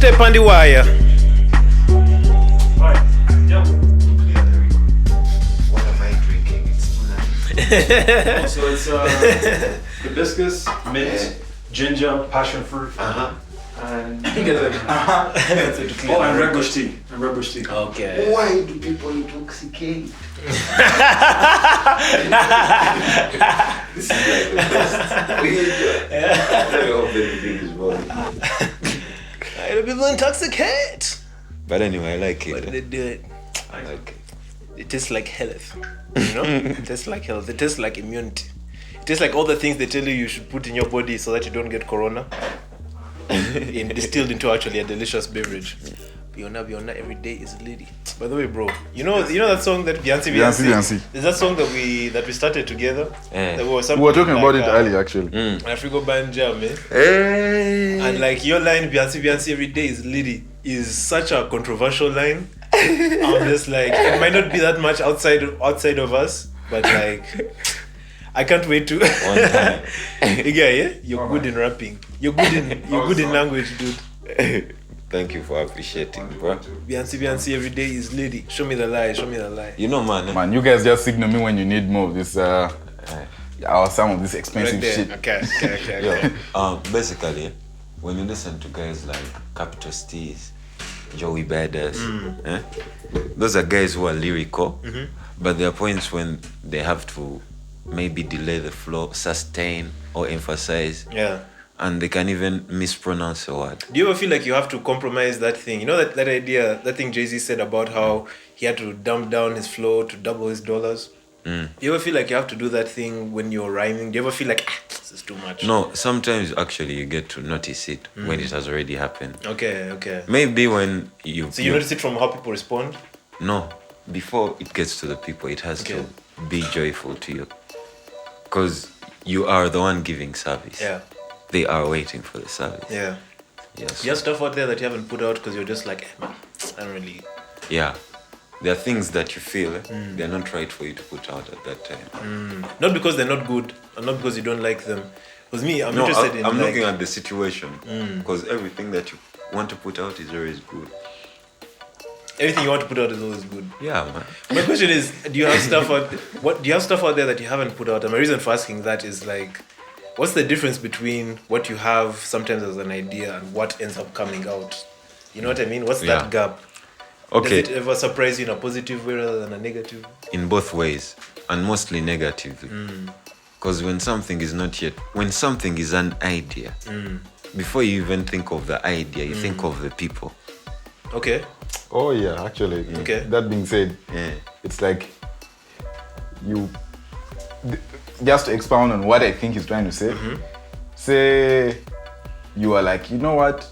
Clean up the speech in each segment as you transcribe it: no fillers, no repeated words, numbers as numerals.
step on the wire. What am I drinking? It's too nice. So it's hibiscus, mint, ginger, passion fruit, and and red bush tea. Okay. Why do people intoxicate? This is like the best. We enjoy. I hope everything is well. People intoxicate. But anyway, I like it. But they do it. I like it. It tastes like health. You know? It tastes like health. It tastes like immunity. It tastes like all the things they tell you should put in your body so that you don't get corona. Distilled into actually a delicious beverage. Biona every day is lady. By the way, bro, you know that song that Beyonce. Is that song that we started together? Yeah. That We were talking about it earlier, actually. Africa Banja, man. Hey. And like your line, Beyonce every day is lady, is such a controversial line. I'm just like, it might not be that much outside of us, but like, I can't wait to. One time. Yeah, you're good in rapping. You're good in language, dude. Thank you for appreciating, bro. Beyonce every day is lady. Show me the lie. You know, man. Man, you guys just signal me when you need more of this, some of this expensive Right there. shit. Okay. Basically, when you listen to guys like Capital Steez, Joey Badass, those are guys who are lyrical, but there are points when they have to maybe delay the flow, sustain, or emphasize. Yeah. And they can even mispronounce a word. Do you ever feel like you have to compromise that thing? You know that idea, that thing Jay-Z said about how he had to dump down his flow to double his dollars? Do you ever feel like you have to do that thing when you're rhyming? Do you ever feel like, this is too much? No, sometimes actually you get to notice it when it has already happened. Okay. Maybe when you... So you notice it from how people respond? No, before it gets to the people, it has to be joyful to you. Because you are the one giving service. Yeah. They are waiting for the service. Yeah. Yes. You have stuff out there that you haven't put out because you're just like, man, I don't really... Yeah. There are things that you feel they're not right for you to put out at that time. Not because they're not good, and not because you don't like them. Because me, I'm interested in... I'm looking at the situation. Because everything that you want to put out is always good. Everything you want to put out is always good. Yeah, man. My question is, do you have stuff out there that you haven't put out? And my reason for asking that is like, what's the difference between what you have sometimes as an idea and what ends up coming out? You know what I mean? What's that gap? Okay. Does it ever surprise you in a positive way rather than a negative? In both ways, and mostly negatively. Because when something is an idea, before you even think of the idea, you think of the people. Okay. Oh, yeah, actually. Okay. That being said, it's like just to expound on what I think he's trying to say, say you are like, you know what,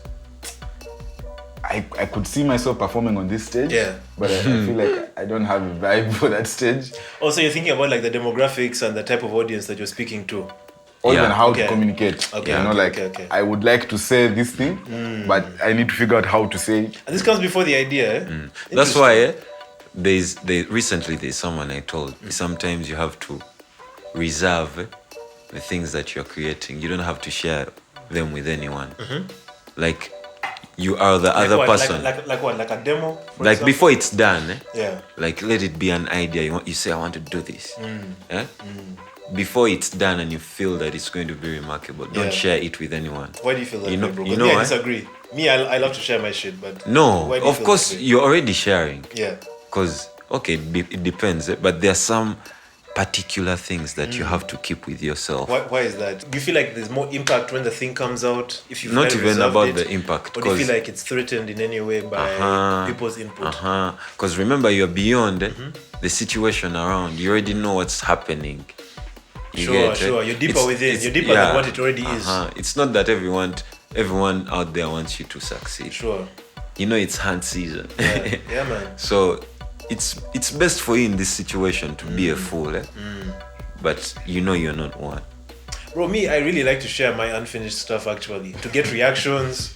I could see myself performing on this stage, but I feel like I don't have a vibe for that stage. Also, you're thinking about like the demographics and the type of audience that you're speaking to. Or even how to communicate. Okay. You know, I would like to say this thing, but I need to figure out how to say it. And this comes before the idea, That's why recently there's someone I told, sometimes you have to reserve the things that you're creating. You don't have to share them with anyone. Like you are the other person. Like what? Like a demo? Like before it's done. Yeah. Like let it be an idea. You say I want to do this. Before it's done and you feel that it's going to be remarkable, don't share it with anyone. Why do you feel that way, bro? You know, I disagree. Me, I love to share my shit, but no, of course you're already sharing. Yeah. Because it depends, but there are some particular things that you have to keep with yourself. Why is that? Do you feel like there's more impact when the thing comes out? If you not even about the impact, or do you feel like it's threatened in any way by people's input? Because remember, you're beyond the situation around. You already know what's happening. Sure. You're deeper within. You're deeper than what it already is. It's not that everyone out there wants you to succeed. Sure. You know, it's hunt season. Yeah, man. So it's best for you in this situation to be a fool, but you know you're not one. Bro, me, I really like to share my unfinished stuff actually, to get reactions,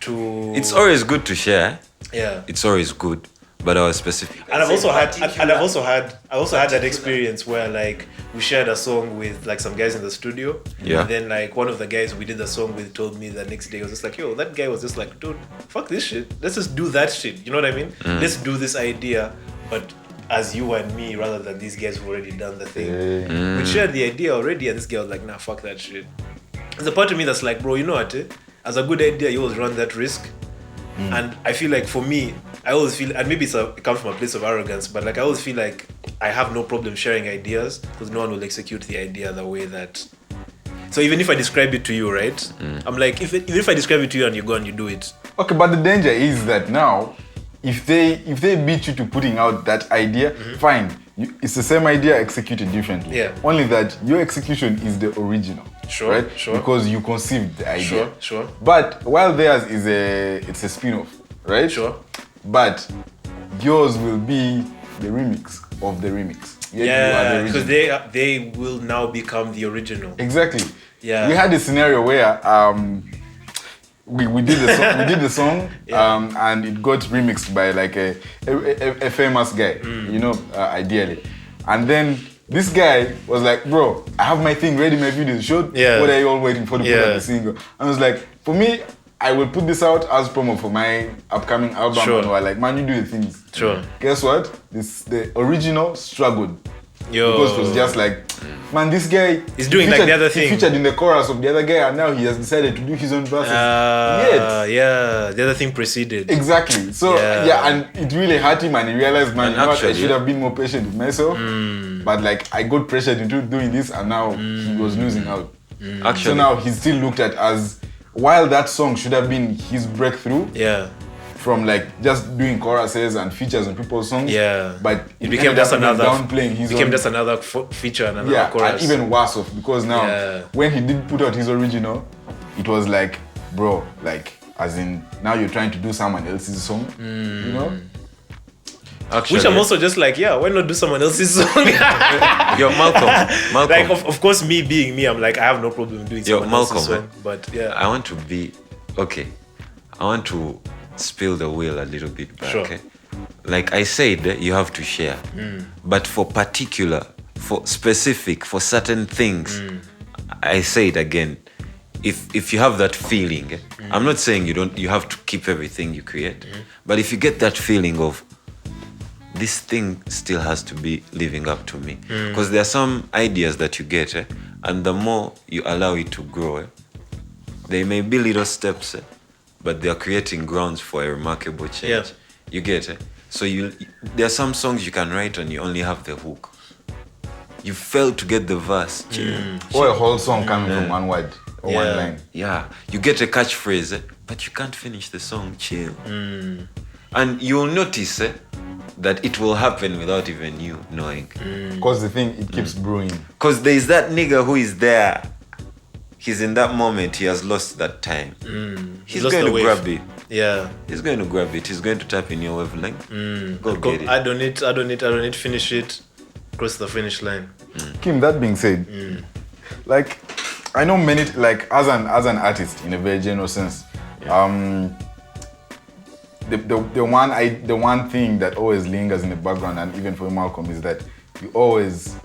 to... It's always good to share. Yeah. It's always good. but I was specific. And I've also had that experience where like we shared a song with like some guys in the studio. Yeah. And then like one of the guys we did the song with told me the next day, was just like, yo, that guy was just like, dude, fuck this shit. Let's just do that shit. You know what I mean? Let's do this idea, but as you and me, rather than these guys who've already done the thing. We shared the idea already, and this guy was like, nah, fuck that shit. There's a part of me that's like, bro, you know what? As a good idea, you always run that risk. And I feel like for me, I always feel, and maybe it comes from a place of arrogance, but like I always feel like I have no problem sharing ideas because no one will execute the idea the way that. So even if I describe it to you, right? I'm like, even if I describe it to you and you go and you do it. Okay, but the danger is that now, if they beat you to putting out that idea, fine. It's the same idea executed differently. Yeah. Only that your execution is the original. Sure, right? sure. Because you conceived the idea. Sure. But while theirs is it's a spin-off, right? Sure. But yours will be the remix of the remix. Yeah, because they will now become the original. Exactly. Yeah. We had a scenario where we did the song and it got remixed by like a famous guy, you know, ideally. And then this guy was like, bro, I have my thing ready, my video shot. What are you all waiting for to put out the single? And I was like, for me, I will put this out as promo for my upcoming album. Sure. And we're like, man, you do the things. Sure. Guess what? The original struggled. Yo. Because it was just like, man, this guy is doing like the other thing. He featured in the chorus of the other guy, and now he has decided to do his own verses. Yeah, the other thing preceded. Exactly. So and it really hurt him, and he realized, man, you know what, I should have been more patient with myself. But like, I got pressured into doing this, and now he was losing out. Actually, so now he's still looked at as, while that song should have been his breakthrough. Yeah. From like just doing choruses and features on people's songs. Yeah. But it became just another downplaying his became own, just another feature and another chorus. And even worse off, because now when he did put out his original, it was like, bro, like as in now you're trying to do someone else's song, you know? Actually, which I'm also just like, why not do someone else's song? Yo, Malcolm. Like of course, me being me, I'm like, I have no problem doing someone else's song. But I want to be okay. I want to spill the wheel a little bit back. Sure. Okay? Like I said, you have to share. But for specific, for certain things, I say it again. If you have that feeling, I'm not saying you have to keep everything you create, but if you get that feeling of this thing still has to be living up to me, because there are some ideas that you get, and the more you allow it to grow, they may be little steps, but they are creating grounds for a remarkable change. Yeah. You get it? So there are some songs you can write and you only have the hook. You fail to get the verse. Or a whole song coming from one word or one line. Yeah. You get a catchphrase, but you can't finish the song. Chill. And you'll notice that it will happen without even you knowing. Because the thing, it keeps brewing. Because there is that nigga who is there. He's in that moment, he has lost that time. He's going to grab it. Yeah. He's going to grab it. He's going to tap in your wavelength. Go get it. I don't need, finish it, cross the finish line. Kim, that being said, like, I know many, like, as an artist, in a very general sense, the one thing that always lingers in the background, and even for Malcolm, is that you always,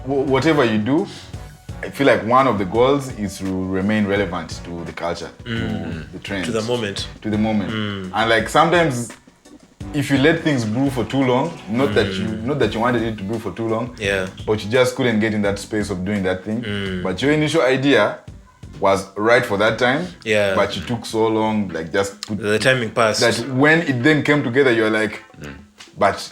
whatever you do, I feel like one of the goals is to remain relevant to the culture, to the trends, to the moment. And like sometimes, if you let things brew for too long, not that you wanted it to brew for too long, but you just couldn't get in that space of doing that thing. But your initial idea was right for that time, but you took so long, like the timing passed. That when it then came together, you're like, but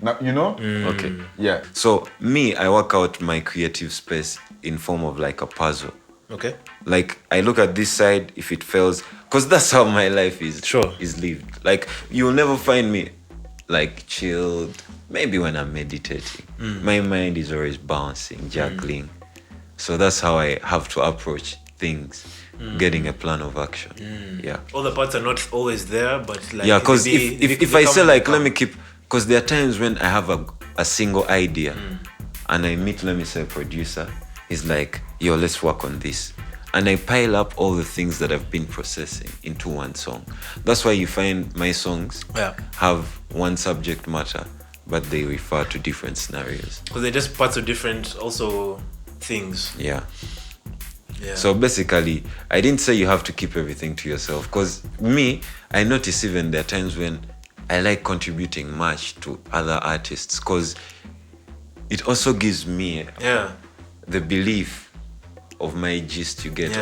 now, you know? Okay. Yeah. So me, I work out my creative space in form of like a puzzle. Okay. Like I look at this side, if it fails, because that's how my life is lived. Like you'll never find me like chilled. Maybe when I'm meditating, my mind is always bouncing, juggling. So that's how I have to approach things, getting a plan of action. Yeah. All the parts are not always there, but like because if I say like let me keep, because there are times when I have a single idea and I meet, let me say, a producer. He's like, yo, let's work on this. and I pile up all the things that I've been processing into one song. That's why you find my songs have one subject matter, but they refer to different scenarios. Because they're just parts of different also things. Yeah. So basically, I didn't say you have to keep everything to yourself. Because me, I notice even there are times when I like contributing much to other artists. Because it also gives me the belief of my gist, you get.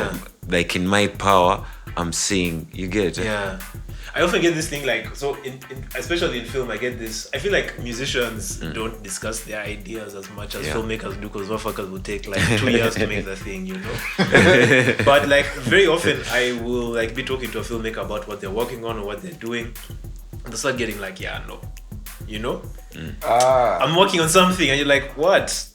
Like in my power, I'm saying, you get. I often get this thing like, so especially in film, I get this. I feel like musicians don't discuss their ideas as much as filmmakers do, because motherfuckers will take like 2 years to make the thing, you know. But like very often I will like be talking to a filmmaker about what they're working on or what they're doing, and they start getting like, you know, I'm working on something, and you're like, what?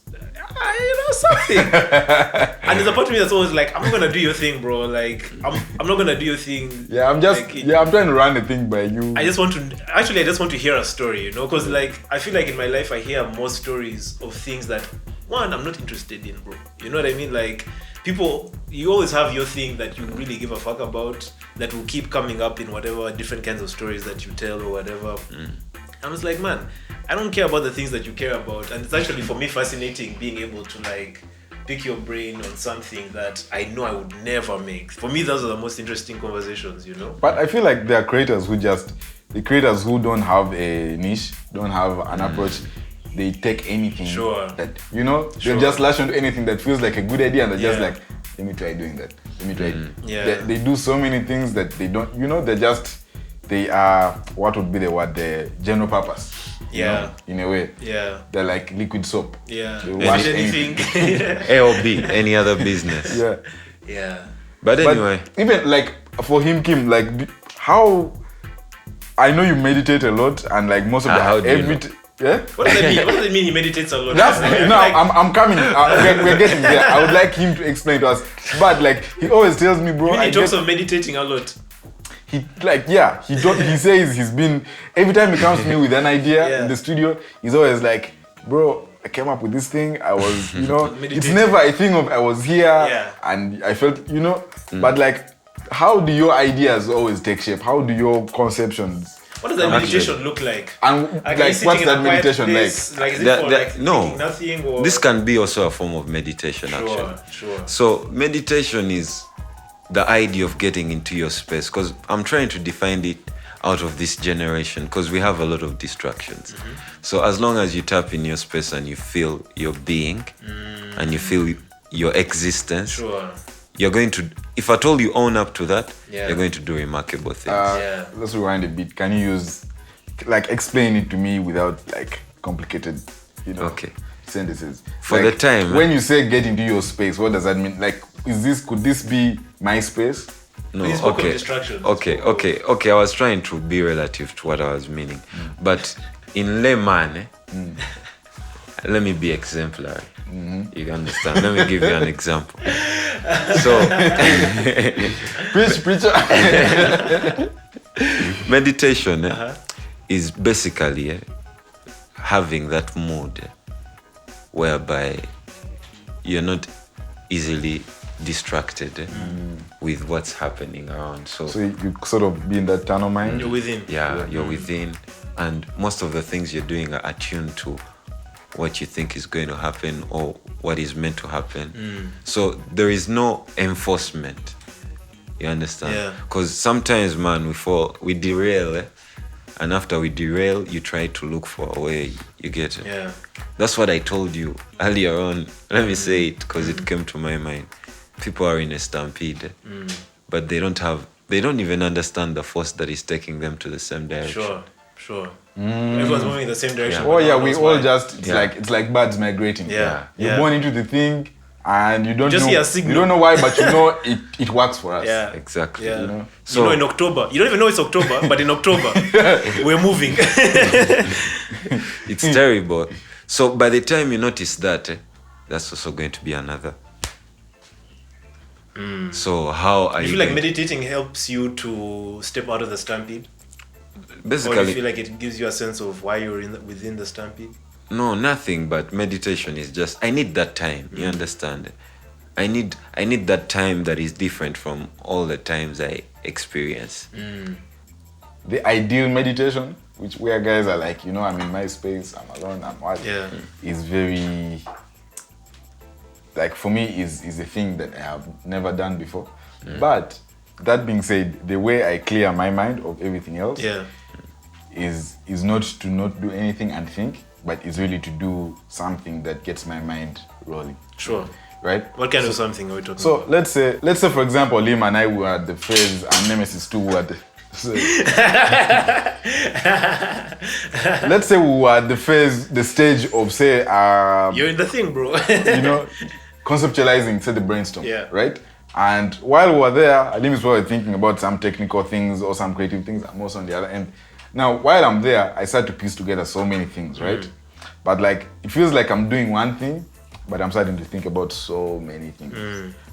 Something. And there's a part of me that's always like, I'm not gonna do your thing, bro. Like, I'm not gonna do your thing. I'm trying to run the thing by you. I just want to hear a story, you know, because like I feel like in my life I hear more stories of things that I'm not interested in, bro. You know what I mean? Like, people, you always have your thing that you really give a fuck about that will keep coming up in whatever different kinds of stories that you tell or whatever. I was like, man, I don't care about the things that you care about. And it's actually for me fascinating being able to like pick your brain on something that I know I would never make. For me, those are the most interesting conversations, you know? But I feel like there are creators who don't have a niche, don't have an approach. They take anything that, you know, they'll just lash onto anything that feels like a good idea, and they're just like, let me try doing that. Let me try. They do so many things that they don't, you know, they are, what would be the word, the general purpose. You know, in a way. They're like liquid soap. They wash anything. A or B, any other business. But anyway. But even like for HimKim, like how, I know you meditate a lot, and like most of What does that mean? What does it mean he meditates a lot? I'm coming. We're getting there. I would like him to explain to us. But like he always tells me, bro. He talks of meditating a lot. He says he's been, every time he comes to me with an idea in the studio, he's always like, bro, I came up with this thing. I was, you know, it's never a thing of I was here and I felt, you know, but like, how do your ideas always take shape? How do your conceptions? What does that meditation look like? And like what's that meditation like? Like is it for like thinking nothing, or? This can be also a form of meditation, actually. Sure. So meditation is the idea of getting into your space, because I'm trying to define it out of this generation, because we have a lot of distractions. So as long as you tap in your space and you feel your being and you feel your existence, you're going to, if at all you own up to that, you're going to do remarkable things. Let's rewind a bit. Can you explain it to me without like complicated, you know, sentences? For the time. When you say get into your space, what does that mean? Like, could this be my space? No, okay. I was trying to be relative to what I was meaning. But in layman, let me be exemplary. You understand? Let me give you an example. So, preacher. Meditation is basically having that mood whereby you're not easily distracted with what's happening around. So you sort of be in that tunnel mind. You're within. You're within, and most of the things you're doing are attuned to what you think is going to happen or what is meant to happen. So there is no enforcement. You understand? Because sometimes, man, we derail, and after we derail, you try to look for a way. You get it? That's what I told you earlier on. Let me say it because it came to my mind. People are in a stampede, but they don't even understand the force that is taking them to the same direction. Sure. Everyone's moving in the same direction. We all just, it's like birds migrating. You're born into the thing, and you don't know why, but you know it works for us. Exactly. You know? So, you know, in October, you don't even know it's October, but in October, we're moving. It's terrible. So by the time you notice that, that's also going to be another. So how are you? You feel like meditating helps you to step out of the stampede? Basically, or do you feel like it gives you a sense of why you're within the stampede? No, nothing. But meditation is just, I need that time. You understand? I need that time that is different from all the times I experience. The ideal meditation, where guys are like, you know, I'm in my space, I'm alone, I'm what, is very, like, for me is a thing that I have never done before. But that being said, the way I clear my mind of everything else is not to not do anything and think, but it's really to do something that gets my mind rolling. Sure. Right? What kind of something are we talking about? So let's say for example, Alim and I were at the phase and Nemesis 2 were at the let's say we were at the stage of say you're in the thing, bro. you know, conceptualizing, say, the brainstorm. Yeah. Right? And while we were there, Alim is probably thinking about some technical things or some creative things. I'm also on the other end. Now, while I'm there, I start to piece together so many things, right? But like, it feels like I'm doing one thing, but I'm starting to think about so many things.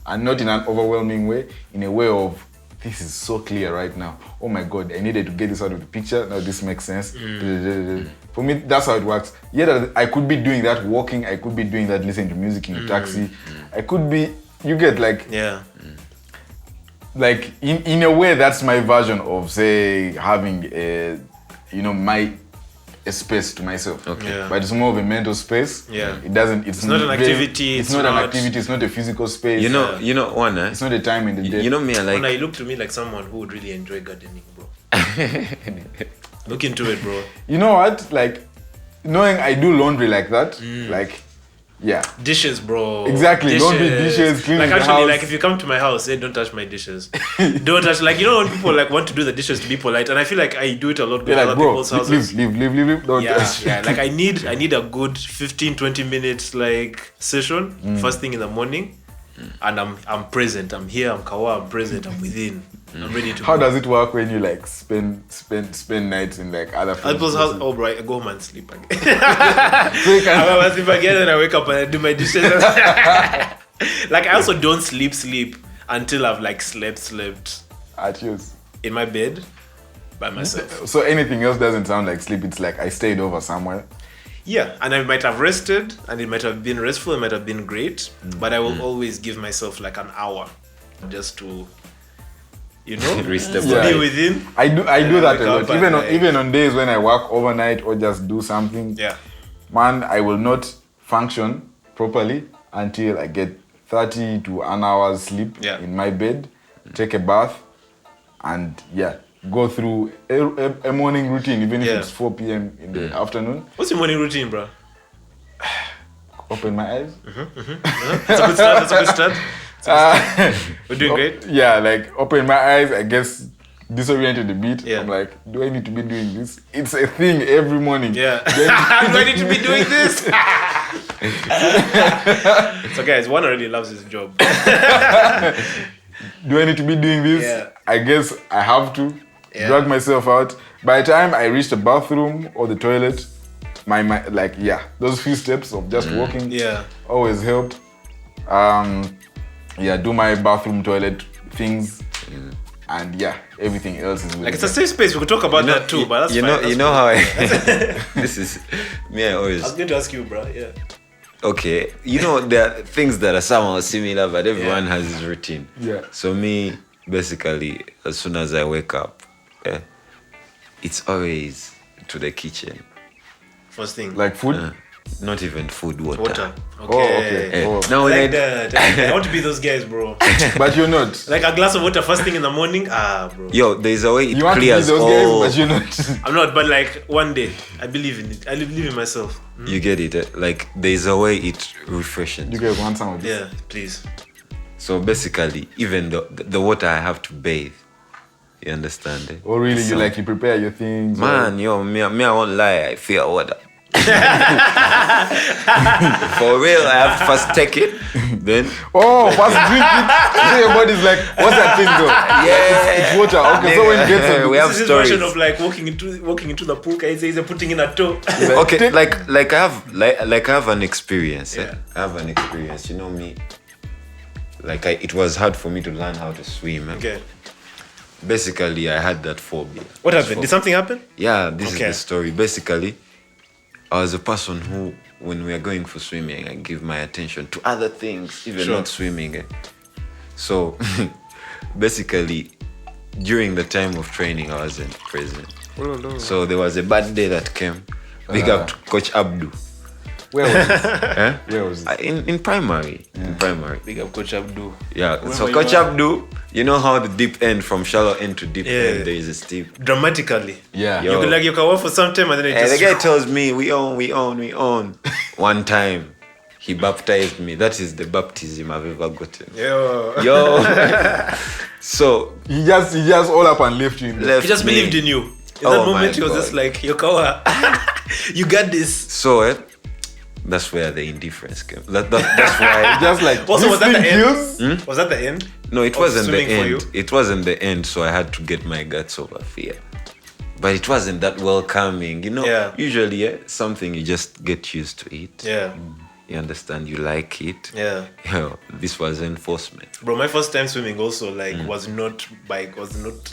And not in an overwhelming way, in a way of, this is so clear right now. Oh my God, I needed to get this out of the picture. Now this makes sense. For me, that's how it works. Yeah, I could be doing that walking. I could be doing that listening to music in a taxi. I could be, you get like... Yeah. Like, in a way, that's my version of, say, having a, you know, a space to myself. Okay. Yeah. But it's more of a mental space. Yeah. It's not an activity. It's not an activity. It's not a physical space. You know, Wana. It's not a time in the day. You know me, I like... Wana, you look to me like someone who would really enjoy gardening, bro. Look into it, bro. You know what? Like, knowing I do laundry like that, like, yeah. Dishes, bro. Exactly. Laundry, dishes, cleaning like, the actually, house. like, if you come to my house, don't touch my dishes. Don't touch, like, you know when people like want to do the dishes to be polite, and I feel like I do it a lot with You're like, other bro, people's houses. leave. Don't touch. Yeah. Like, I need a good 15-20 minutes like session first thing in the morning, and I'm present. I'm here. I'm kawa. I'm present. I'm within. I'm ready to. How does it work when you like spend nights in like other people's places? house? Oh, bro, I go home and sleep again. So you can... I sleep again, and I wake up and I do my dishes. Like, I also don't sleep until I've like slept at yours in my bed by myself. So anything else doesn't sound like sleep. It's like I stayed over somewhere. Yeah, and I might have rested, and it might have been restful, it might have been great, but I will always give myself like an hour just to, you know, be within. I do that a lot. Even on days when I work overnight or just do something. Yeah. Man, I will not function properly until I get 30 to an hour's sleep in my bed, take a bath, and go through a morning routine, even if it's 4 p.m. in the afternoon. What's your morning routine, bro? Open my eyes. That's a good start. We're doing great. Yeah, like open my eyes, I guess disoriented a bit. Yeah. I'm like, do I need to be doing this? It's a thing every morning. Yeah. Do I need to be doing this? So guys, one already loves his job. Do I need to be doing this? Yeah. I guess I have to drag myself out. By the time I reach the bathroom or the toilet, my those few steps of just walking always helped. Do my bathroom, toilet things, and everything else is like it's a safe space. We could talk about that too, but that's fine. You know how I this is me. I was going to ask you, bro. Yeah. Okay, you know there are things that are somehow similar, but everyone has his routine. Yeah. So me, basically, as soon as I wake up, it's always to the kitchen. First thing. Like food? Not even food, water. Okay. Oh, okay. Now when like that. I want to be those guys, bro. But you're not. Like a glass of water first thing in the morning. Bro. Yo, there's a way it you want clears to be those all. guys, but you're not. I'm not, but like one day, I believe in it. I believe in myself. You get it? Like there's a way it refreshes. You guys want some of this? Yeah, please. So basically, even the water I have to bathe. You understand it? Oh really? So, you prepare your things? Man, me I won't lie, I fear water. For real, I have to first take it, then first drink it. So your body's like, what's that thing though? It's water. Okay, so when you get some, we have stories. Version of like walking into the pool. Guys, he's putting in a toe. Okay, like I have an experience. I have an experience. You know me. It was hard for me to learn how to swim. Okay. Basically, I had that phobia. What happened? Did something happen? Yeah, this is the story. Basically, I was a person who when we are going for swimming, I give my attention to other things, even not swimming. So basically, during the time of training, I wasn't present. So there was a bad day that came. Big up to Coach Abdu. Where was it? Where was it? In primary. In primary. Big up Coach Abdu. Yeah. So Coach Abdu, you know how the deep end, from shallow end to deep end, there is a steep. Dramatically. Yeah. Yo. You can walk for some time and then it just... The guy tells me, we own. One time, he baptized me. That is the baptism I've ever gotten. Yo. So he just all up and left you in there. He just believed in you. In that moment, he was just like, Yokawa, you got this. So, that's where the indifference came. That's why. Just like, also, was that the kills? end? Was that the end? No, it wasn't the end. For you? It wasn't the end, so I had to get my guts over fear. But it wasn't that welcoming, you know. Yeah. Usually, something you just get used to it. Yeah. You understand, you like it. Yeah. This was enforcement. Bro, my first time swimming also was not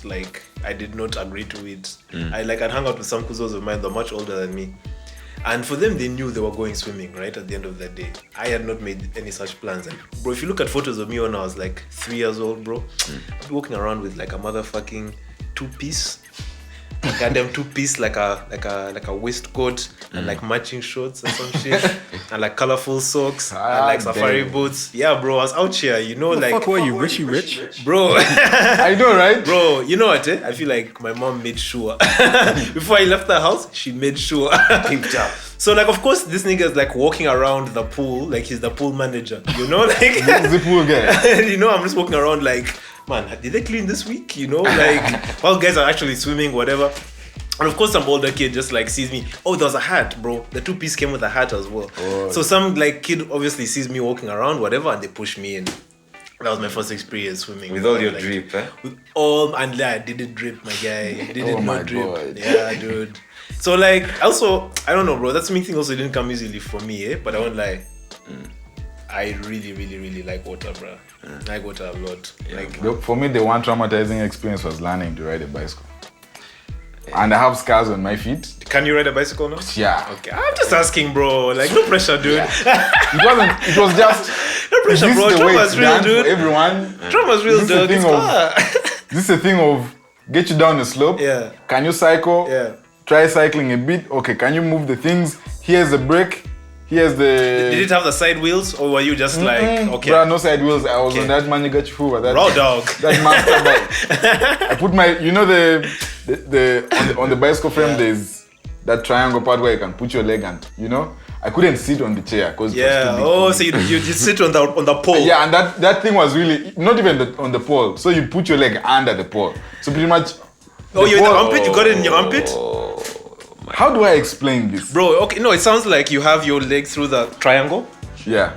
like I did not agree to it. I'd hung out with some cousins of mine that were much older than me. And for them, they knew they were going swimming, right, at the end of that day. I had not made any such plans. And bro, if you look at photos of me when I was like 3 years old, bro, I'd be walking around with like a motherfucking two-piece. A goddamn two-piece, like a waistcoat and like matching shorts and some shit, and like colorful socks and like safari boots. Yeah, bro, I was out here, you know, like. Fuck, were you Richie Rich? Bro. I know, right? Bro, you know what? I feel like my mom made sure before I left the house, she made sure. Pimped up. So like, of course, this nigga is like walking around the pool, like he's the pool manager, you know, like. The pool guy. You know, I'm just walking around like, man, did they clean this week? You know, like while guys are actually swimming, whatever. And of course, some older kid just like sees me. Oh, there was a hat, bro. The two-piece came with a hat as well. Oh. So some like kid obviously sees me walking around, whatever, and they push me in. That was my first experience swimming. With all your like, drip, eh? With all, and I didn't drip, my guy. Didn't my drip. God. Yeah, dude. So like, also, I don't know, bro. That swimming thing also didn't come easily for me, eh? But I won't lie. I really, really, really like water, bro. I like water a lot. Yeah. Like, For me, the one traumatizing experience was learning to ride a bicycle. And I have scars on my feet. can you ride a bicycle now? Yeah. Okay, I'm just asking, bro. Like, no pressure, dude. Yeah. It was just. No pressure, this bro. is the way Trauma's it's real, done dude. for everyone. Trauma's real, This is the dude. thing It's of- car. This is a thing of get you down the slope. Yeah. Can you cycle? Yeah. Try cycling a bit. Okay, can you move the things? Here's the brake. Here's the. Did it have the side wheels, or were you just like, okay? Bruh, no side wheels. I was Okay. on that Manigachifu. That Raw dog. That master bike. I put my, you know on the bicycle frame there's that triangle part where you can put your leg and, you know, I couldn't sit on the chair because Yeah. Oh, so you sit on the pole. yeah, and that thing was really not even on the pole. So you put your leg under the pole. So pretty much. Oh, you're in the pole- armpit. You got it in your armpit, How do I explain this? bro. Okay, no, it sounds like you have your leg through the triangle, Yeah.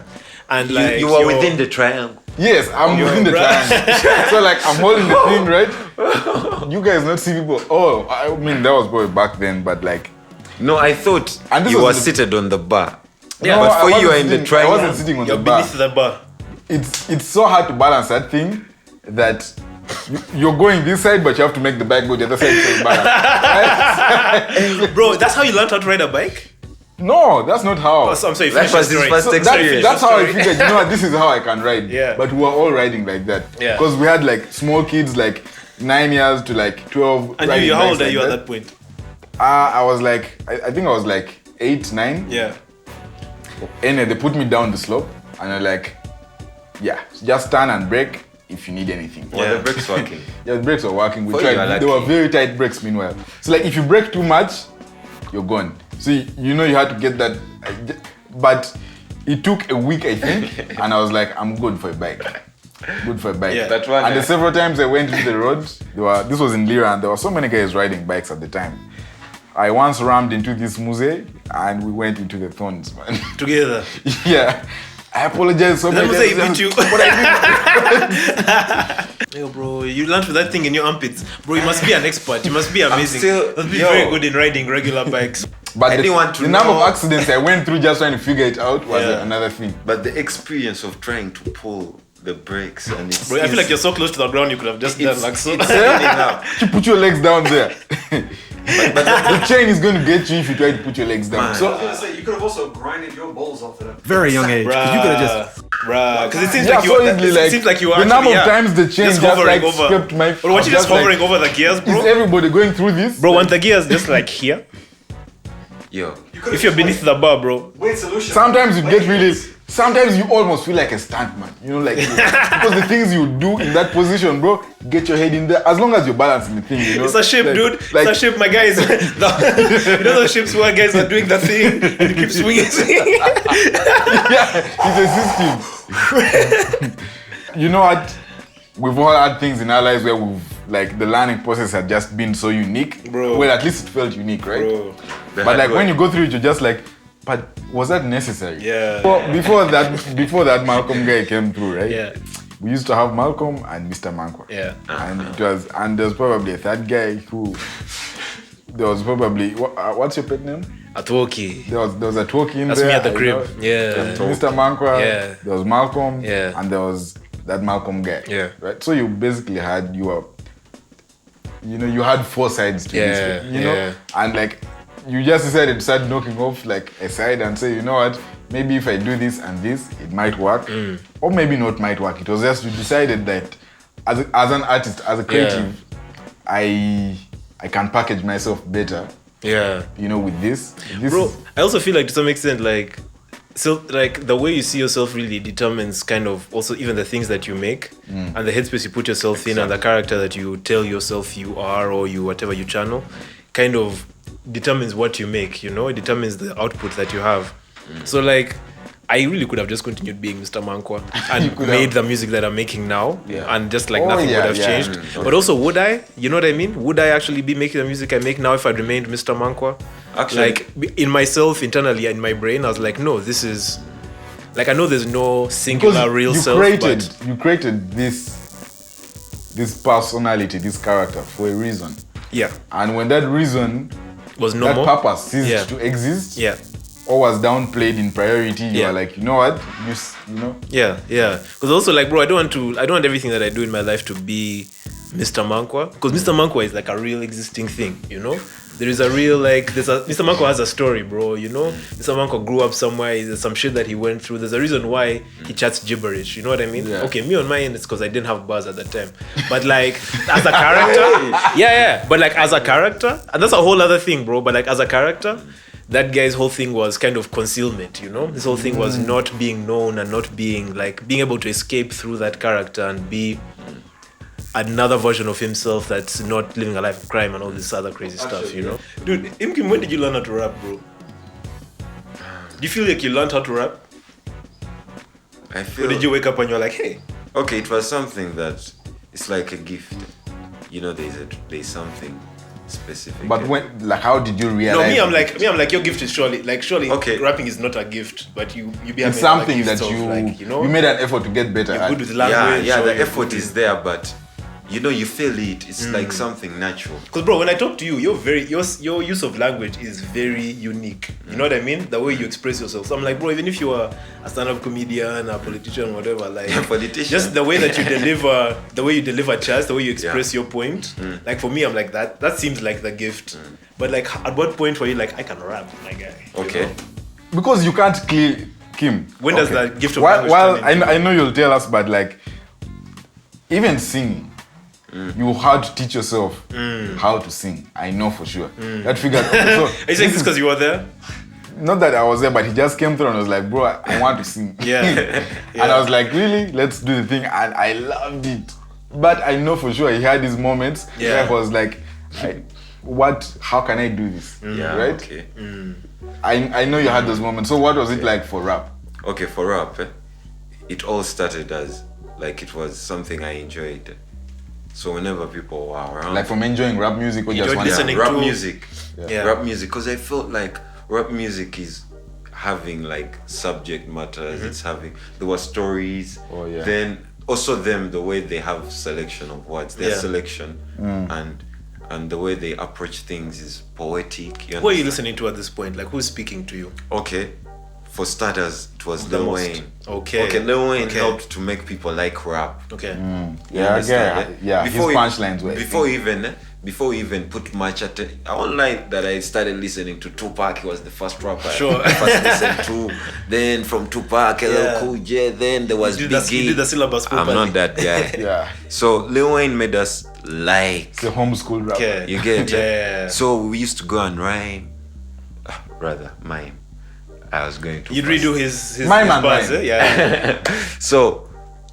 and like You are your- within the triangle. Yes, I'm within the bruh. triangle. So like I'm holding the thing, right? You guys not see people. Oh, I mean that was probably back then, but like. No, I thought And this you was were the- seated on the bar. Yeah, No, but I for you, wasn't are in the sitting- triangle. I wasn't sitting on You're the bar. beneath the bar. It's so hard to balance that thing that you're going this side, but you have to make the bike go the other side to balance. Bro, that's how you learned how to ride a bike? No, that's not how. Oh, so I'm sorry, That finish your was his story. first So experience. that's how I Sorry. figured, you know what, this is how I can ride. Yeah. But we were all riding like that. Yeah. Because we had like small kids, like 9 years to like 12. And riding you, how bikes old are like you at that point? I was like, I think I was like 8, 9. Yeah. And they put me down the slope and they're like, yeah, just turn and brake if you need anything. Were the brakes working? Yeah, the brakes were working. We For you, tried. are They were lucky. very tight brakes meanwhile. So like if you brake too much, you're gone. So you know you had to get that. But it took a week, I think, and I was like, I'm good for a bike. Good for a bike. Yeah. That one, And the several times I went to the road, this was in Lira, and there were so many guys riding bikes at the time. I once rammed into this muse and we went into the thorns, man. Together. Yeah. I apologize so That much. was say beat you. But I Yo, bro, you learned with that thing in your armpits. Bro, you must be an expert. You must be amazing. still- you must be yo. very good in riding regular bikes. But I didn't want to the number of know. accidents I went through just trying to figure it out was Yeah. another thing. But the experience of trying to pull the brakes and it's Bro, I feel like you're so close to the ground, you could have just done like so. it's spinning out. You put your legs down there. The chain is going to get you if you try to put your legs down. I was So gonna say you could have also grinded your balls off of that. Very young age. Because you could have just. Because it seems yeah, like you so easily, it seems like you are the number actually, of times the chain just hovering like over. scraped my. Bro, what you just hovering over the gears, Is bro? everybody going through this? Bro, want the gears just like here? Yo, If you're beneath the bar, bro. Wait, solution. Sometimes you get really. Sometimes you almost feel like a stuntman. You know, like because the things you do in that position, bro, get your head in there. As long as you're balancing the thing, you know. It's a ship, like, dude. Like, It's a ship, my guys. You know those ships where guys are doing the thing and you keep swinging. yeah, it's a system. You know what? We've all had things in our lives where we've like the learning process had just been so unique. Bro. Well, at least it felt unique, right? Bro. But like when you go through it, you're just like, but was that necessary? Yeah. Before that Malcolm guy came through, right? Yeah. We used to have Malcolm and Mr. Mankwa. Yeah. And there was probably a third guy who there was probably what's your pet name? Atwoki. There was a talkie in That's there. me at the I crib. know. Yeah. Mr. Mankwa. Yeah. There was Malcolm. Yeah. And there was that Malcolm guy. Yeah. Right. So you basically had you had four sides to Yeah, this thing, you know, yeah. and like you just decided to start knocking off like a side and say, you know what, maybe if I do this and this, it might work, or maybe not might work. It was just you decided that as an artist, as a creative, I can package myself better, Yeah. you know, with this. Bro, I also feel like to some extent, like, so like the way you see yourself really determines kind of also even the things that you make and the headspace you put yourself in and the character that you tell yourself you are or you whatever you channel kind of determines what you make, you know, it determines the output that you have. So like I really could have just continued being Mr. Mankwa and made the music that I'm making now and just like nothing would have changed. But also would I? You know what I mean? Would I actually be making the music I make now if I remained Mr. Mankwa? Actually, Like in myself, internally, in my brain, I was like, no, this is like I know there's no singular real self. You created this personality, this character for a reason. Yeah. And when that reason, Was that normal. purpose ceased Yeah. to exist, Yeah. or was downplayed in priority, you Yeah. are like, you know what, you know. Yeah, yeah. Because also, like, bro, I don't want everything that I do in my life to be Mr. Mankwa. Because Mr. Mankwa is like a real existing thing, you know? There is a real, like, Mr. Mankwa has a story, bro, you know? Mr. Mankwa grew up somewhere, there's some shit that he went through. There's a reason why he chats gibberish, you know what I mean? Yeah. Okay, me on my end, it's because I didn't have bars at that time. But, like, as a character, yeah. But, like, as a character, and that's a whole other thing, bro. But, like, as a character, that guy's whole thing was kind of concealment, you know? His whole thing was not being known and not being, like, being able to escape through that character and be another version of himself that's not living a life of crime and all this other crazy stuff, you know? Dude, HimKim, when did you learn how to rap, bro? Do you feel like you learned how to rap? I Or feel. did you wake up and you're like, hey? Okay, it was something that it's like a gift. You know, there's something specific. But when, like, how did you realize? No, me, I'm like, your gift is surely Okay. rapping is not a gift, but you be it's having something other that gifts you, of, like, you know, you made an effort to get better you're at. good with language. yeah, or the you're effort good is there, but you know, you feel it. It's like something natural. Because bro, when I talk to you, your use of language is very unique. You know what I mean? The way you express yourself. So I'm like, bro, even if you are a stand-up comedian, a politician, whatever, like Politician. just the way that you deliver chats, the way you express your point. Like for me, I'm like that seems like the gift. But like at what point were you like, I can rap, my guy? Okay. Because you can't clear Kim. When does that gift of Well, language turn into- I know you'll tell us, but like, even singing, you had to teach yourself how to sing. I know for sure. That figure. So, Are you saying this because you were there? not that I was there, but he just came through and was like, bro, I want to sing. Yeah. And I was like, really? Let's do the thing. And I loved it. But I know for sure he had his moments where I was like, how can I do this? Yeah. Right? Okay. I know you had those moments. So what was it like for rap? Okay, for rap, it all started as like it was something I enjoyed. So whenever people were around, Like from enjoying rap music or You just enjoyed one listening rap to- music, Yeah. rap music, because I felt like rap music is having like subject matters. It's having there were stories. Oh, yeah. Then also the way they have selection of words, their Yeah. selection and the way they approach things is poetic. Who are you understand? listening to at this point? Like who's speaking to you? Okay, for starters, it was The Lil most. Wayne. Okay. Okay, Lil Wayne Okay. helped to make people like rap. Okay. You Yeah, understand, yeah. His Before punchlines were. before even before we even put much attention, I won't lie that I started listening to Tupac. He was the first rapper I first listened to. Then from Tupac, LL Cool J. Then there was Biggie. You did the syllabus I'm not that guy. Yeah. So Lil Wayne made us like. It's a homeschool rapper. Okay. You get it? Yeah. So we used to go and rhyme. Mime. I was going to. You'd redo his Mime and bars, mime. Yeah. So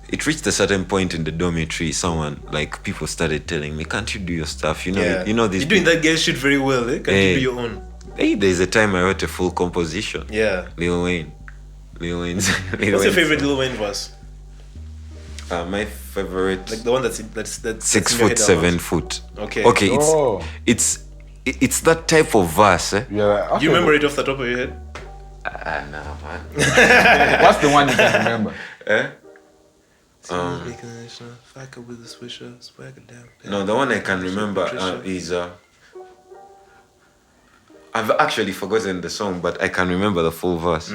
it reached a certain point in the dormitory. Someone, like, people started telling me, "Can't you do your stuff? You know, you know this." You're doing that gay shit very well, eh? Can't you do your own? Hey, there's a time I wrote a full composition. Yeah. Lil Wayne's. What's your favorite Lil Wayne verse? My favorite. Like the one that's 6 foot, 7 foot. Okay. Okay, it's that type of verse. Eh? Yeah. Do you remember it off the top of your head? Nah, man. What's the one you can remember? No, the one I can remember is I've actually forgotten the song, but I can remember the full verse.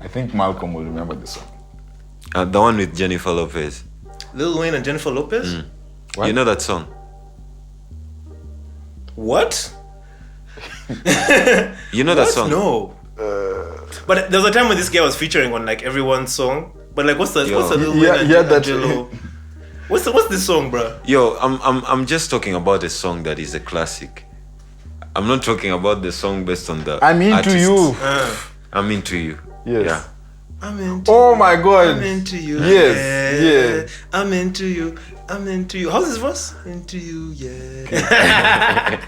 I think Malcolm will remember the song. The one with Jennifer Lopez. Lil Wayne and Jennifer Lopez? What? You know that song? What? You know that song? No. But there was a time when this guy was featuring on like everyone's song. But like, what's the Lil Wayne and Angelo? What's this song, bro? Yo, I'm just talking about a song that is a classic. I'm not talking about the song based on the I'm into artist. you. I'm into you. Yes. Yeah. I'm into Oh my God. I'm into you. Yes, Yeah. I'm into you. I'm into you. How's this verse? Into you, yeah.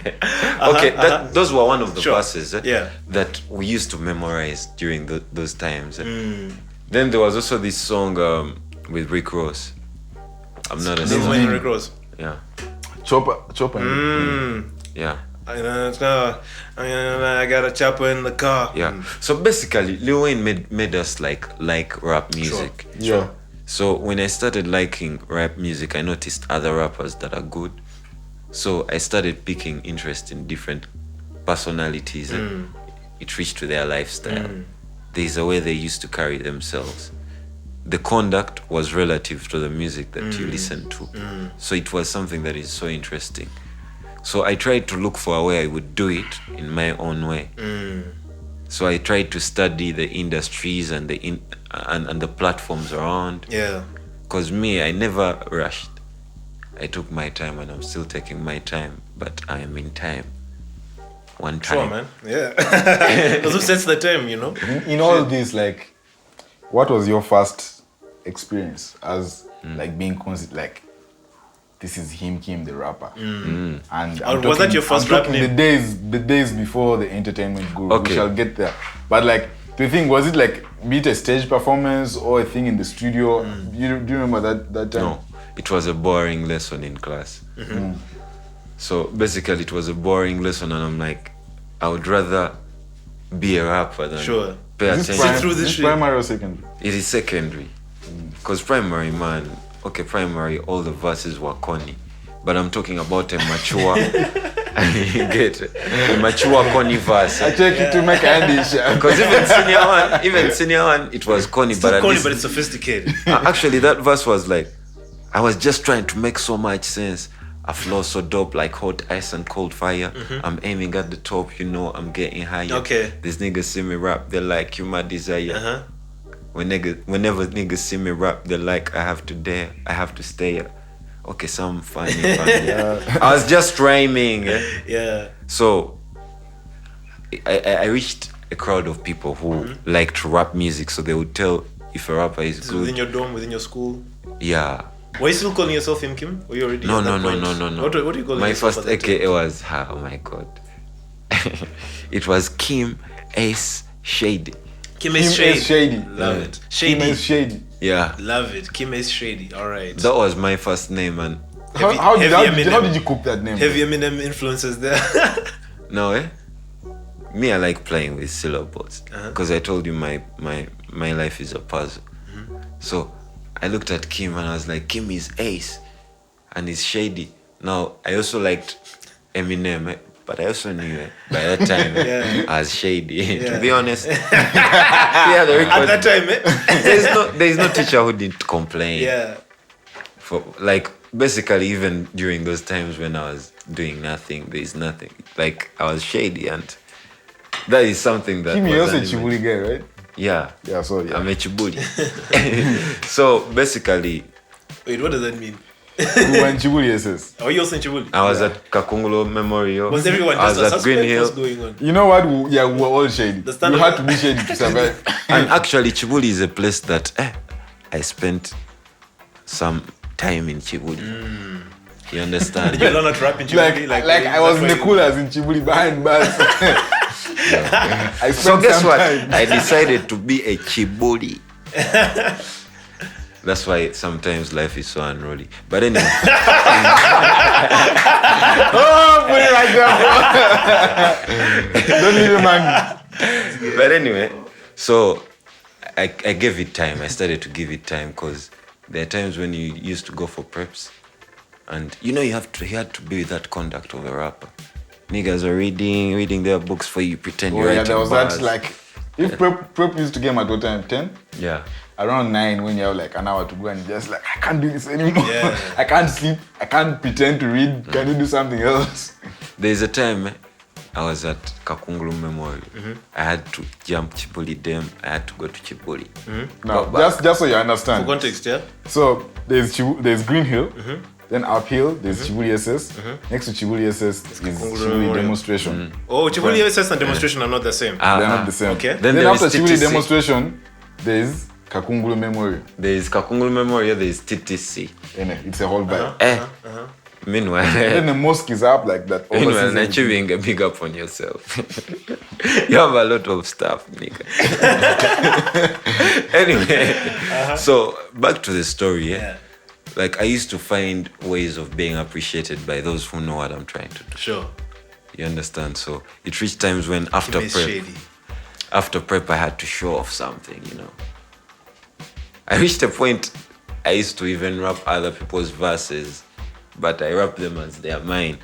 Okay, those were one of the verses Yeah. that we used to memorize during those times. Then there was also this song with Rick Ross. I'm not a Lil singer. Wayne and Rick Ross. Yeah. Chopper. Yeah. I got a chopper in the car. Yeah. So basically, Lil Wayne made us like rap music. Yeah. So when I started liking rap music, I noticed other rappers that are good. So I started picking interest in different personalities. And it reached to their lifestyle. There's a way they used to carry themselves. The conduct was relative to the music that you listen to. So it was something that is so interesting. So I tried to look for a way I would do it in my own way. So I tried to study the industries and the platforms around. Yeah. Because me, I never rushed. I took my time and I'm still taking my time, but I am in time. One time. Sure, man. Yeah. Because who sets the time, you know? In all this, like, what was your first experience as like being like, this is HimKim the rapper? And was that your first rap name? The days before the entertainment guru. Okay. We shall get there. But like, do you think, was it like, be it a stage performance or a thing in the studio? Do you remember that time? No, it was a boring lesson in class. So basically it was a boring lesson and I'm like, I would rather be a rapper than pay Is attention. this, through this this shit. primary or secondary? It is secondary. Because primary, man, primary, all the verses were corny. But I'm talking about a mature, you get it? A mature corny verse. I take it to make Andy share. Because even senior one, it was corny. Still but corny, but it's sophisticated. Actually, that verse was like, I was just trying to make so much sense. A flow so dope like hot ice and cold fire. I'm aiming at the top, you know, I'm getting higher. Okay. These niggas see me rap, they're like, you my desire. Whenever niggas see me rap, they're like, I have to dare, I have to stay. Okay, some funny. I was just rhyming. Yeah. So I reached a crowd of people who liked rap music, so they would tell if a rapper is This is good. within your dorm, within your school. Yeah. Were you still calling yourself HimKim? Or you already No. at that point? What do you call My yourself first at that AKA was, oh my god. It was Kim Ace Shady. Kim is Shady. Shady. Love it. Kim Shady. is Shady. Yeah. Love it. Kim is Shady. All right. That was my first name, and How did Eminem. you cook that name? Heavy Eminem influences there. no, me, I like playing with syllables because I told you my life is a puzzle. So I looked at Kim and I was like, Kim is Ace and he's Shady. Now I also liked Eminem, but I also knew by that time I was Shady. To be honest, the record, At that time, there's no teacher who didn't complain. Yeah. For like basically, even during those times when I was doing nothing, there is nothing. Like, I was shady, and that is something that Kim, you're also a Kibuli guy, right? Yeah. Yeah, so yeah. I'm a Kibuli. So, basically... Wait, what does that mean? We were in Kibuli SS. Oh, you also in Kibuli? I was at Kakungulo Memorial. Was everyone I just was at Green Hill. What's going on? You know what? We were all shady. The You standard- had to be shady to survive. And actually, Kibuli is a place that I spent some time in Kibuli. You understand? Did you learn how to rap in Kibuli? like I was in the coolers in Kibuli behind bars. I So spent guess some what? time. I decided to be a Kibuli. That's why sometimes life is so unruly. But anyway, Oh, put it right there, bro. Don't leave him hanging. but anyway, so I gave it time. I started to give it time because there are times when you used to go for preps, and you had to be with that conduct of a rapper. Niggas are reading their books for you, pretend Oh you're yeah, writing there was bars. that like, if prep used to game at what time? 10? Yeah. Around 9 when you have like an hour to go and you're just like, I can't do this anymore. Yeah. I can't sleep. I can't pretend to read. Can you do something else? There's a time I was at Kakungulu Memorial. I had to jump Kibuli Dam. I had to go to Kibuli. Now, Go back. just so you understand. For context, yeah? So there's Green Hill, then uphill there's Kibuli SS. Next to Kibuli SS is Kakungulu Kibuli Memorial. demonstration. Oh, Kibuli SS and demonstration are not the same. They're not the same. Okay. Then Then there after is Kibuli TTC. demonstration, there's Kakungulu Memorial. There is Kakungulu Memorial, there is TTC. And it's a whole vibe. Meanwhile, Then the mosque is up like that. meanwhile, overseas and- achieving a big up on yourself. You have a lot of stuff, nigga. Anyway, so back to the story, yeah? Like, I used to find ways of being appreciated by those who know what I'm trying to do. Sure. You understand? So it reached times when after It's prep, shady. I had to show off something, I reached a point I used to even rap other people's verses, but I rap them as they are mine.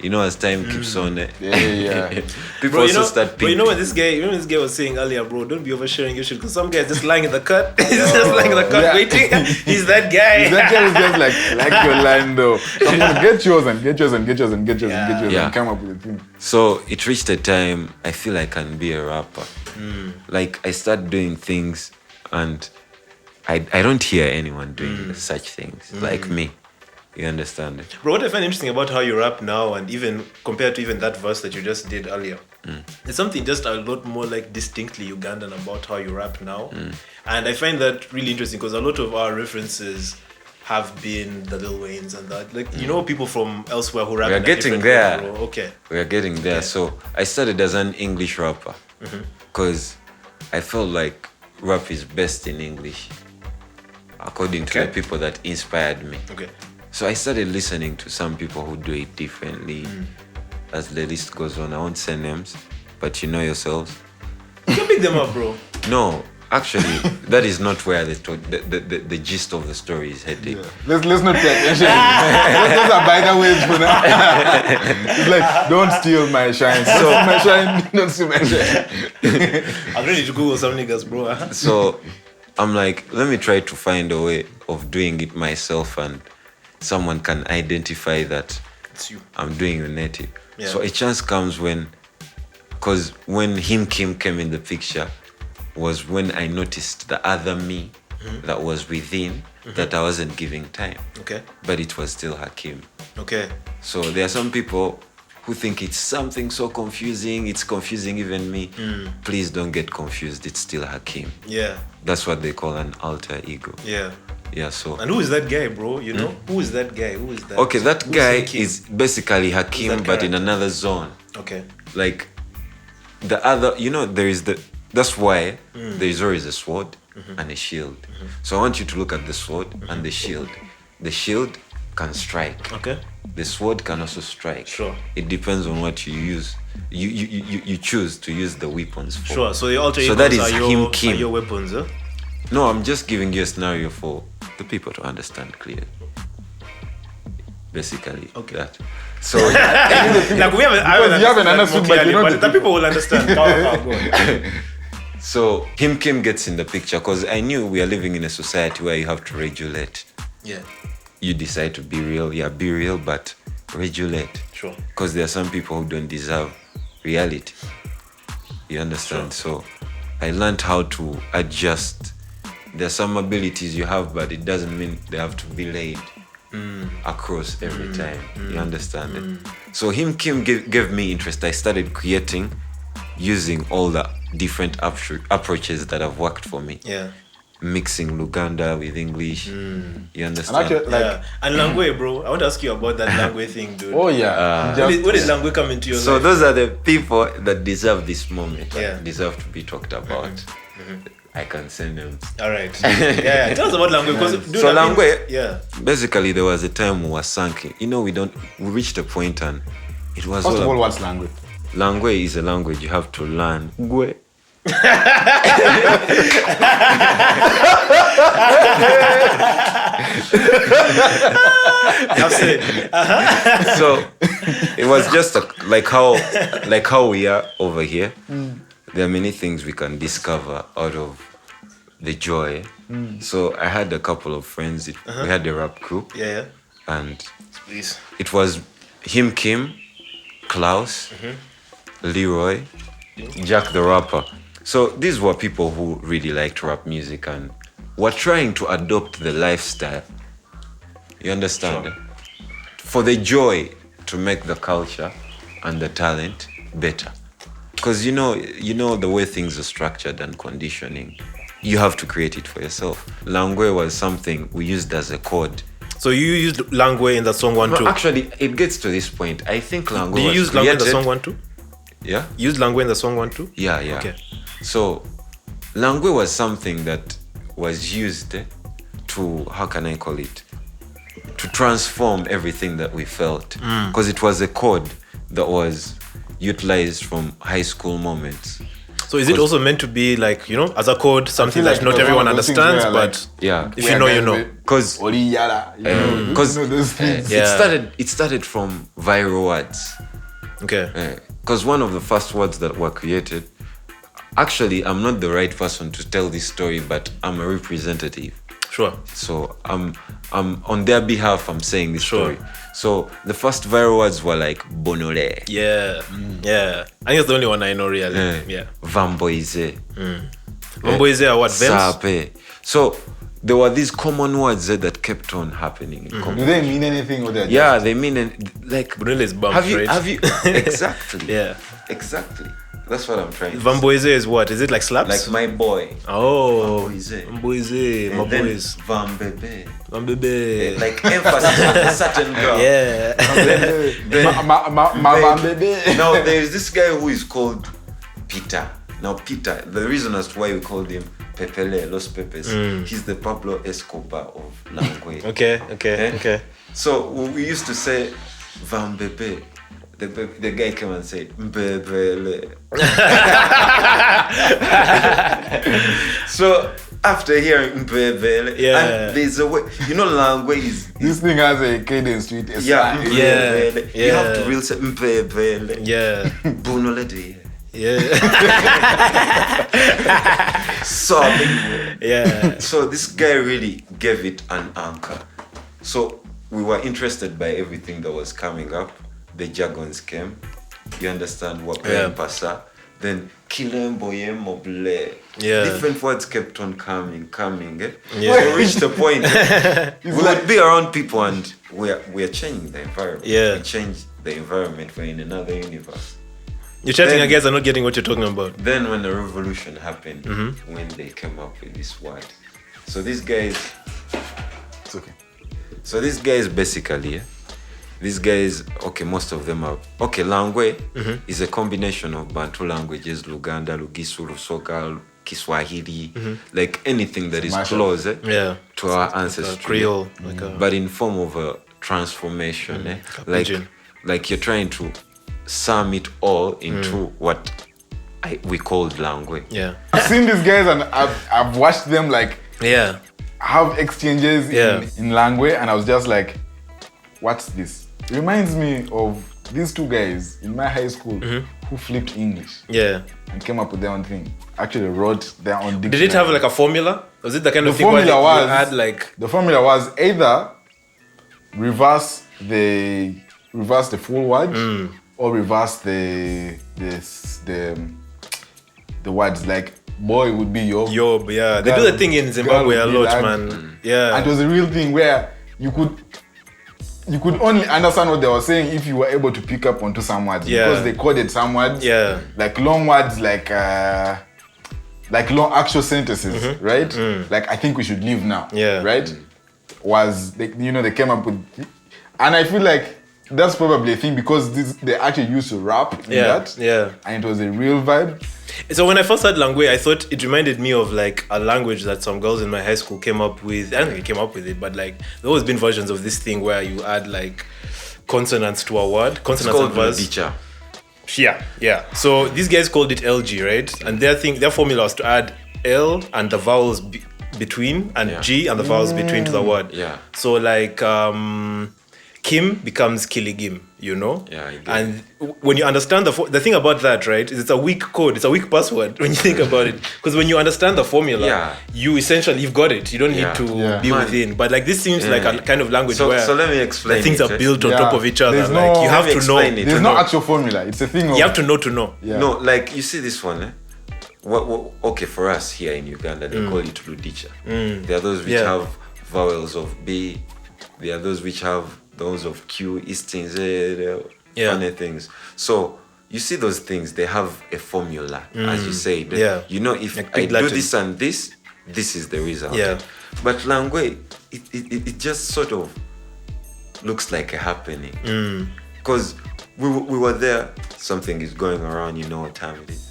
As time keeps on, Yeah. people also start Bro, thinking. when this guy was saying earlier, bro, don't be oversharing your shit, because some guy's just lying in the cut. He's just lying in the cut Yeah. waiting. He's that guy. That guy is just like your line though. I'm gonna get yours and get yours and get yours and get yours and get yours Yeah. and come up with a thing. So it reached a time I feel I can be a rapper. Like, I start doing things and I don't hear anyone doing such things like me. You understand it? Bro, what I find interesting about how you rap now, and even compared to even that verse that you just did earlier, it's something just a lot more like distinctly Ugandan about how you rap now. And I find that really interesting because a lot of our references have been the Lil Waynes and that. Like, people from elsewhere who rap We are in a getting different way, there. bro. Okay. We are getting there. So I started as an English rapper because I felt like rap is best in English according to the people that inspired me. Okay. So I started listening to some people who do it differently. As the list goes on, I won't say names, but you know yourselves. You can pick them up, bro. No, actually, that is not where the gist of the story is heading. Let's not pay attention. Those are by the ways for now. It's like, don't steal my shine. Don't steal my shine. I'm ready to Google some niggas, bro. So I'm like, let me try to find a way of doing it myself and someone can identify that It's you. I'm doing the native. Yeah. So a chance comes because when HimKim came in the picture was when I noticed the other me that was within that I wasn't giving time. Okay. But it was still Hakim. Okay. So there are some people who think it's something so confusing, it's confusing even me. Please don't get confused, it's still Hakim. Yeah. That's what they call an alter ego. Yeah. Yeah, so... And who is that guy, bro? Who is that guy? Who is that? Okay, that Who's guy Hakim? is basically Hakim, that but in character? another zone. Okay. Like, the other... there is the... That's why there is always a sword and a shield. So I want you to look at the sword and the shield. The shield can strike. Okay. The sword can also strike. Sure. It depends on what you use. You choose to use the weapons for. Sure. So the alter So egos that is are HimKim. your weapons, huh? No, I'm just giving you a scenario for the people to understand clearly. Basically, that. So Like we haven't. Because you haven't understood, but you know but the people will understand. Go on. So HimKim gets in the picture because I knew we are living in a society where you have to regulate. Yeah. you decide to be real, be real, but regulate. Sure. Because there are some people who don't deserve reality. You understand? Sure. So I learned how to adjust. There's some abilities you have, but it doesn't mean they have to be laid across every time. You understand it? So HimKim gave me interest. I started creating using all the different approaches that have worked for me. Yeah. Mixing Luganda with English. You understand? And actually, like, And Langwe, bro. I want to ask you about that Langwe thing, dude. oh yeah. When did Langwe come into your life? So those are the people that deserve this moment. Yeah. Deserve to be talked about. I can send them. All right. Yeah. Tell us about Langwe. Because, dude, So I mean, Langwe, yeah. basically there was a time we were sunk. You know, we reached a point and it was First of all, all what's language? Langwe is a language you have to learn. Ngwe. So it was just like how we are over here. There are many things we can discover out of the joy. So I had a couple of friends. We had a rap group. Yeah. And Please. it was HimKim, Klaus, Leroy, Jack the rapper. So these were people who really liked rap music and were trying to adopt the lifestyle. You understand? Sure. For the joy to make the culture and the talent better. Because you know the way things are structured and conditioning, you have to create it for yourself. Langwe was something we used as a code. So you used Langwe in the song 1 2? No, actually, it gets to this point. I think Langwe Did you was use Langwe in the created- song 1 2? Yeah? Use Langwe in the song 1 2? Yeah. Okay. So, Langwe was something that was used to, how can I call it? To transform everything that we felt. Because it was a code that was utilized from high school moments. So is it also meant to be like, as a code, something like that not it was everyone one of those things understands, where, but like, Yeah. if you know, you know. Because Because those things. Yeah. it started from viral words. Okay. Because one of the first words that were created, actually, I'm not the right person to tell this story, but I'm a representative. Sure. So I'm on their behalf, I'm saying this Sure. story. So the first viral words were like bonole, Yeah. Yeah. I think it's the only one I know really. Yeah. vamboize, Mambo is there what? Vems? sape. So there were these common words that kept on happening. Do they mean anything or they're Yeah, they mean like. Brunel is bump, Have you? right? Have you? Exactly. Yeah. Exactly. That's what I'm trying to say. Vamboise is what? Is it like slaps? Like my boy. Oh. Vamboise. Vamboise. My And then boys. Vambebe. Vambebe. Like emphasis on a certain girl. Yeah. Now there is this guy who is called Peter. Now Peter, the reason as to why we called him Pepele, Los Pepes, he's the Pablo Escobar of Langwe. Okay. So we used to say Vambebe. The guy came and said Mbebele. So after hearing Mbebele, and there's a way, Langwe is This thing has a cadence to it. Mbebele. You have to Yeah. really say Mbebele. Yeah. Bunolede. Yeah. So Yeah. So this guy really gave it an anchor. So we were interested by everything that was coming up. The jargons came. You understand what pasa. Then Kilemboye Moble. Yeah. Different words kept on coming. Yeah. So we reached the point. We would be around people and we are changing the environment. Yeah. We changed the environment. We're in another universe. You're chatting Then- against and not getting what you're talking about. Then when the revolution happened, when they came up with this word. So these guys It's okay. So these guys basically, most of them are Langwe is a combination of Bantu languages, Luganda, Lugisu, Lusoga, Kiswahili, like anything that is Mashup. close Yeah. to our ancestry. Creole. But in form of a transformation, Pidgin. like you're trying to sum it all into what we called Langwe. Yeah. I've seen these guys and I've watched them like Yeah. have exchanges Yeah. in Langwe, and I was just like, what's this? It reminds me of these two guys in my high school who flipped English Yeah. and came up with their own thing. Actually wrote their own dictionary. Did it have like a formula? Was it the kind of The thing where formula you was- had like The formula was either reverse the full word or reverse the words. Like boy would be yob. Yob, yeah. They do the thing in Zimbabwe a lot, man. Yeah. And it was a real thing where you could only understand what they were saying if you were able to pick up onto some words. Yeah. Because they coded some words. Yeah. Like long words, like long actual sentences, right? Like I think we should leave now. Yeah. Right? They came up with, and I feel like that's probably a thing because they actually used to rap in that. Yeah. And it was a real vibe. So when I first heard Langwe, I thought it reminded me of like a language that some girls in my high school came up with. I don't think they came up with it, but like there always been versions of this thing where you add like consonants to a word. Consonants and verse. Yeah. So these guys called it LG, right? And their formula was to add L and the vowels between and G and the vowels between to the word. Yeah. So like Kim becomes Kiligim, you know? Yeah, I get and when you understand the thing about that, right, is it's a weak code, it's a weak password when you think about it. Because when you understand the formula, you've got it. You don't need to be within. But like this seems like a kind of language where so let me explain things are built on top of each other. There's Like you have to know. There's no actual formula. It's a thing of, you have to know. Yeah. No, like you see this one, okay, for us here in Uganda, they call it Ludicha. There are those which have vowels of B. There are those which have those of Q, Eastings, funny things. So you see those things, they have a formula, as you said. Yeah. You know, if like I do Latin. this and this is the result. Yeah. But Langwe, it just sort of looks like a happening. Because we were there, something is going around, you know what time it is.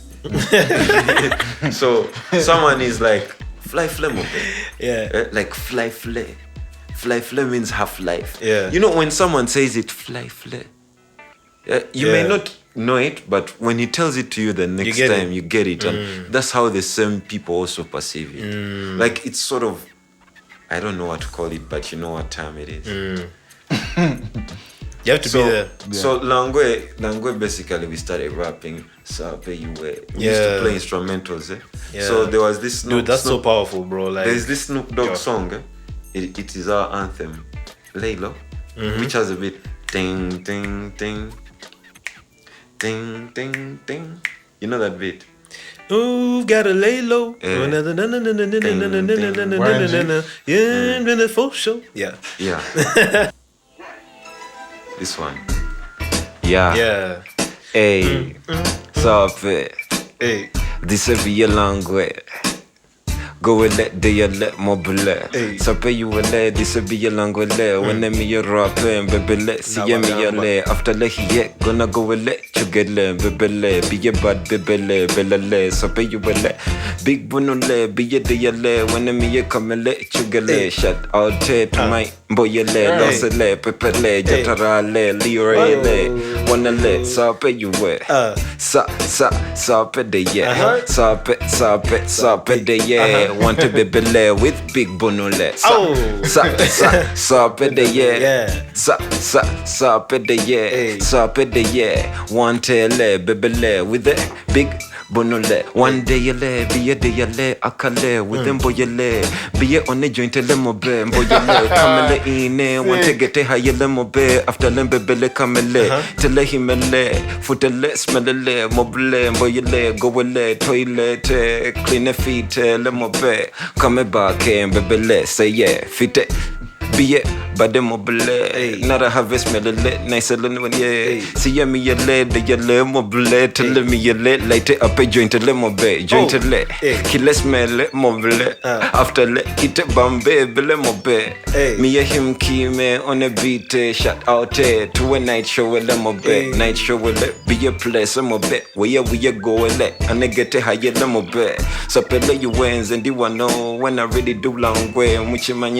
So someone is like, fly flame. Like fly flame. Fly flay means half life. Yeah. You know when someone says it, fly flay. You may not know it, but when he tells it to you the next time, you get it. And that's how the same people also perceive it. Like it's sort of, I don't know what to call it, but you know what time it is. You have to be there. So Langwe basically we started rapping. So we used to play instrumentals. So there was this Dude, that's so powerful, bro. Like there's this Snoop Dogg song. It is our anthem, Laylo, which has a bit ding ding ding ding ding ding. You know that bit? Ooh, gotta lay low. Yeah, full show. Yeah. This one. Yeah. Hey. Stop it. Hey. This will be a long way. Go and let let mobile. So pay you a lay, this will be a long way. When me your rapping, baby, let's see me a lay. After lay, gonna go and let you get lay, baby, be a bad baby, bella. So pay you a lay. Big bonole, be a day lay. When me come and let you get lay. Shut out to my boy lay, lost a lay, pepper lay, jatara lay, leo lay. Wanna let, so pay you way. So pay the yeah. So pay the yeah. Want to be belay with big bonole. So pay the yeah. So pay the yeah. So pay the yeah. Want to lay, baby with the big bonole. One day you lay, be a day you lay, akale with them boy you lay. Be a on the joint lemo be, boy you lay. Come in, want to get a higher lemo be. After lembe bele come lay. Tell him lay, foot a lay, smell a lay, mobile, boy you lay, go lay, toilet, clean a feet, lemo be. Come back and baby say yeah, fit it. Be it, but the mobile, not a harvest melody, nice alone when see me a lead, the yellow mobile, tell me you let later up a joint a lemo bay, joint a let, kill smell mobile, after let hit a bambe, belemo bay, me a HimKim on a beat, shut out to a night show, a lemo bay, night show will be a place, a mobe, where we go, and I get a higher lemo bay, so pele you wins and you want know when I really do long way, and which man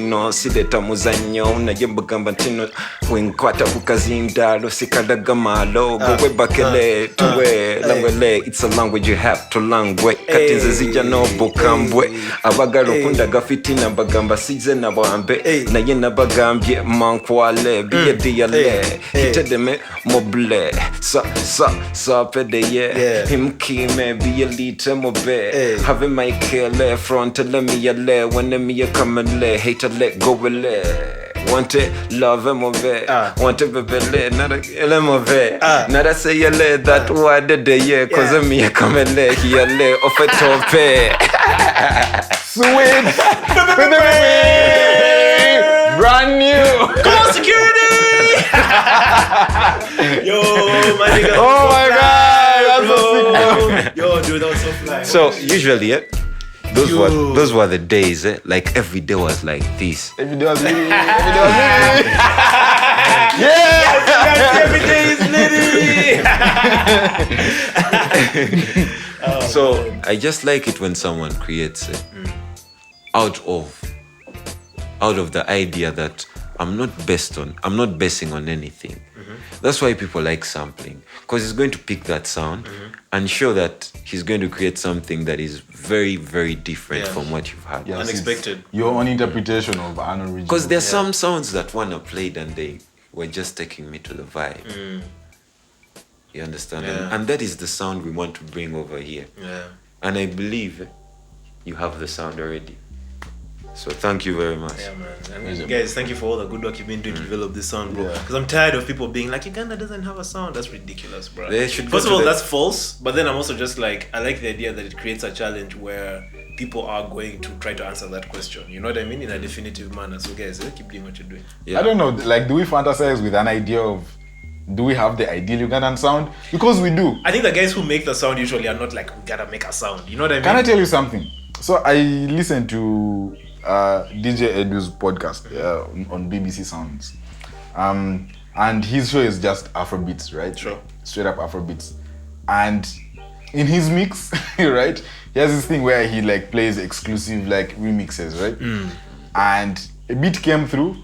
no see the tamuzanyo na yembagamba ntino wenkwata kukazinda lo sikadaga malo gowe bakele tuwe langwele. It's a language you have to langwe katinze zija no bokambwe abagalo kunda gafitina bagamba size na bambe na yena bagambye mankwale biye diale hitedeme mobile sa pede ye HimKim be a lite mobe have my kele front let me le when me come le hate let go le Want it, love mauvais. Want it, bebele, nada ele mauvais. Nada say yele that word de ye, cause me come le yele of a tope. Sweet. Brand new. Come on, security! Yo, my nigga. Oh my god, that's so sick, bro. Yo, dude, that was so fly. So usually, those were the days. Like every day was like this. Every day was me. Yeah. Every day is litty. So I just like it when someone creates it out of the idea that I'm not basing on anything. That's why people like sampling, because he's going to pick that sound and show that he's going to create something that is very, very different from what you've had. Yes, Unexpected. Your own interpretation of an original. Because there's some sounds that Wana played and they were just taking me to the vibe. You understand? Yeah. And that is the sound we want to bring over here. Yeah. And I believe you have the sound already. So thank you very much. Yeah, man. And guys, thank you for all the good work you've been doing to develop this sound, bro. Yeah. Because I'm tired of people being like, Uganda doesn't have a sound. That's ridiculous, bro. They should First go of all, to that's false. But then I'm also just like, I like the idea that it creates a challenge where people are going to try to answer that question. You know what I mean? In a definitive manner. So guys, keep doing what you're doing. Yeah. I don't know, like, do we fantasize with an idea of, do we have the ideal Ugandan sound? Because we do. I think the guys who make the sound usually are not like, we gotta make a sound. You know what I mean? Can I tell you something? So I listened to DJ Edu's podcast on BBC Sounds. And his show is just Afrobeats, right? Sure. Straight up Afrobeats. And in his mix, right, he has this thing where he like plays exclusive like remixes, right? And a beat came through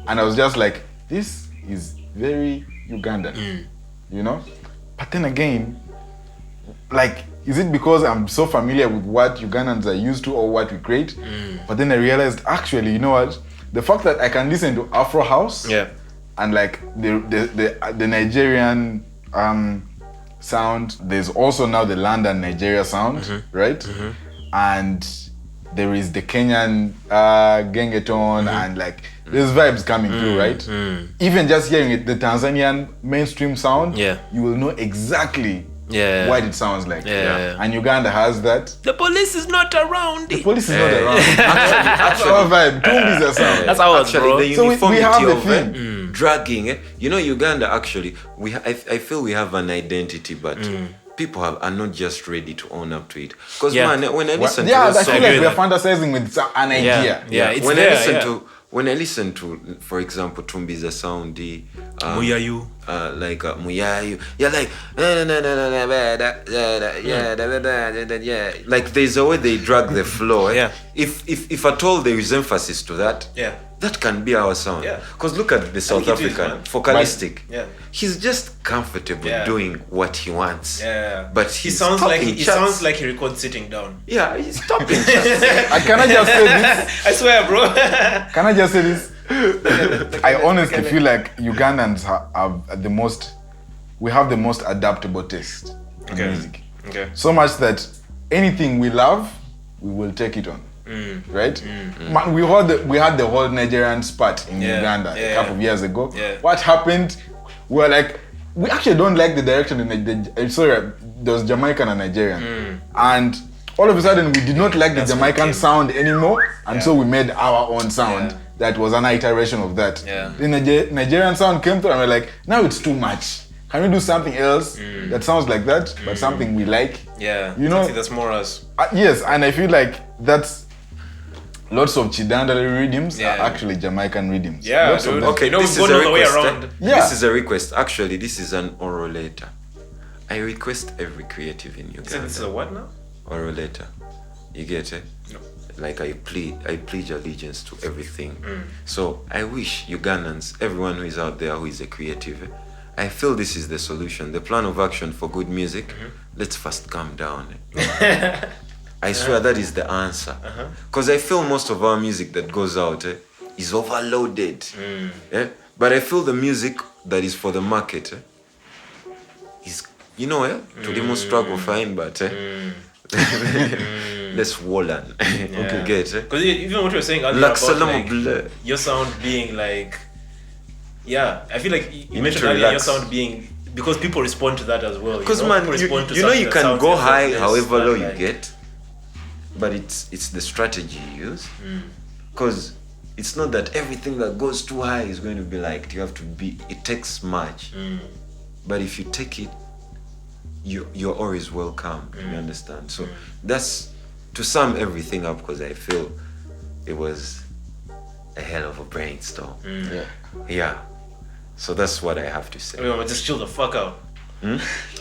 and I was just like, this is very Ugandan, you know? But then again, like, is it because I'm so familiar with what Ugandans are used to or what we create? But then I realized, actually, you know what? The fact that I can listen to Afro House and like the Nigerian sound, there's also now the London Nigeria sound, right? And there is the Kenyan gengeton and like there's vibes coming through, right? Even just hearing it, the Tanzanian mainstream sound, you will know exactly what it sounds like. And Uganda has that. The police is not around. The police is not around. Actually, our vibe. Tumbi is a sound. That's ours, Actually, bro. the So uniformity we have the of thing. dragging. You know, Uganda actually, I feel we have an identity, but people are not just ready to own up to it. Because man, when I listen to I this feel song, like we're fantasizing with an idea. It's when there, when I listen to, for example, Tumbiza sound, Muyayu. Like Muyayu, like like there's a way they drag the flow. If at all there is emphasis to that, that can be our sound. Because look at the South African vocalistic. He's just comfortable doing what he wants. But he sounds like he records sitting down. He's stopping. Can I just say this? I swear, bro. Can I just say this? I honestly feel like Ugandans have the most adaptable taste in music. So much that anything we love, we will take it on. Right? Man, we had the whole Nigerian spat in Uganda a couple of years ago. What happened? We were like, we actually don't like the direction there was Jamaican and Nigerian. And all of a sudden we did not like the Jamaican sound anymore, and so we made our own sound that was an iteration of that. The Nigerian sound came through and we're like, now it's too much. Can we do something else that sounds like that, but something we like? You know, that's more us. Yes, and I feel like that's lots of Chidandali rhythms are actually Jamaican rhythms. Lots of them. Okay, this is a request. This is a request. Actually, this is an oral letter. I request every creative in Uganda. This is a what now? Oral letter. You get it? No. Like I pledge allegiance to everything. So I wish Ugandans, everyone who is out there who is a creative, I feel this is the solution, the plan of action for good music. Let's first calm down. I swear that is the answer. Because I feel most of our music that goes out is overloaded. But I feel the music that is for the market is, you know, to the most struggle fine, but less swollen. Okay, get it? Because even what you were saying earlier Like about Salam your sound being like, yeah, I feel like you need mentioned to earlier your relax. sound being, because people respond to that as well. Because you know? man, People respond to you know something you that can sounds go high effortless, however but low you like- get, but it's the strategy you use. Because it's not that everything that goes too high is going to be liked. You have to be. It takes much, but if you take it, you're always welcome. You understand? So that's to sum everything up. Because I feel it was a hell of a brainstorm. Yeah. So that's what I have to say. Everyone must just chill the fuck out.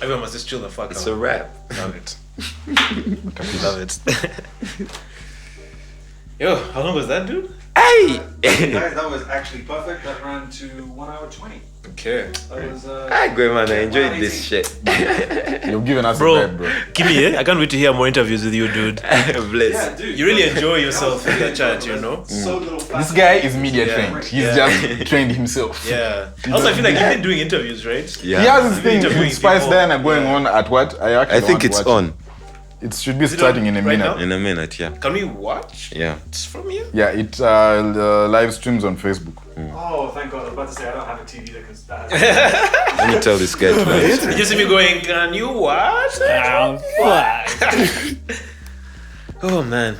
Everyone must just chill the fuck It's out. a wrap. Love it. Love it. Yo, how long was that, dude? Hey! Guys, that was actually perfect. That ran to 1 hour 20. Okay. That was Hi, great man. I enjoyed this shit. You're giving us Bro, a vibe, bro. Kimmy, I can't wait to hear more interviews with you, dude. Bless. yeah, dude. You really enjoy yourself That was in the chat, you know? So little This guy is media Yeah. trained. He's Yeah. just trained himself. Yeah. Also, I feel like you've been doing interviews, right? Yeah. He has his You've been thing interviewing with Spice people. Diana going on at what? I think it's on It should be it starting on in a right minute. now? in a minute. Yeah. Can we watch Yeah. it from here? Yeah, it live streams on Facebook. Oh, thank God. I was about to say I don't have a TV that can stand. Let me tell this guy twice. You just see me going, can you watch it? Oh, man.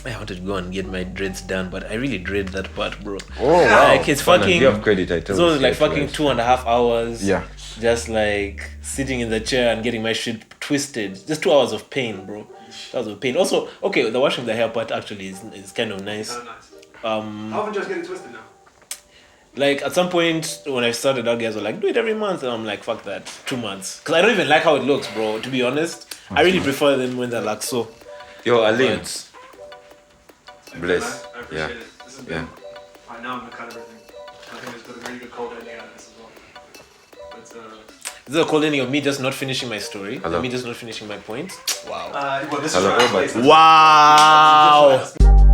I wanted to go and get my dreads done, but I really dread that part, bro. Oh, wow. Like, it's Fun, fucking... you have credit. I tell So this like guy fucking twice. 2.5 hours. Yeah. Just like sitting in the chair and getting my shit twisted. Just 2 hours of pain, bro. 2 hours of pain. Also, okay, the washing the hair part actually is kind of nice. Oh, nice. Um, How often just getting twisted now? like at some point when I started out, guys were like, do it every month, and I'm like, fuck that, 2 months. Because I don't even like how it looks, bro. To be honest, I really prefer them when they're like so. Yo, Alim. But Bless. I appreciate Yeah. it. This has Yeah. been. Right now I'm gonna cut everything. I think it's got a really good cold ending out of this as well. But is there a cold ending of me just not finishing my story? Hello. Me just not finishing my point? Wow. well, this Hello, is Robert. Wow.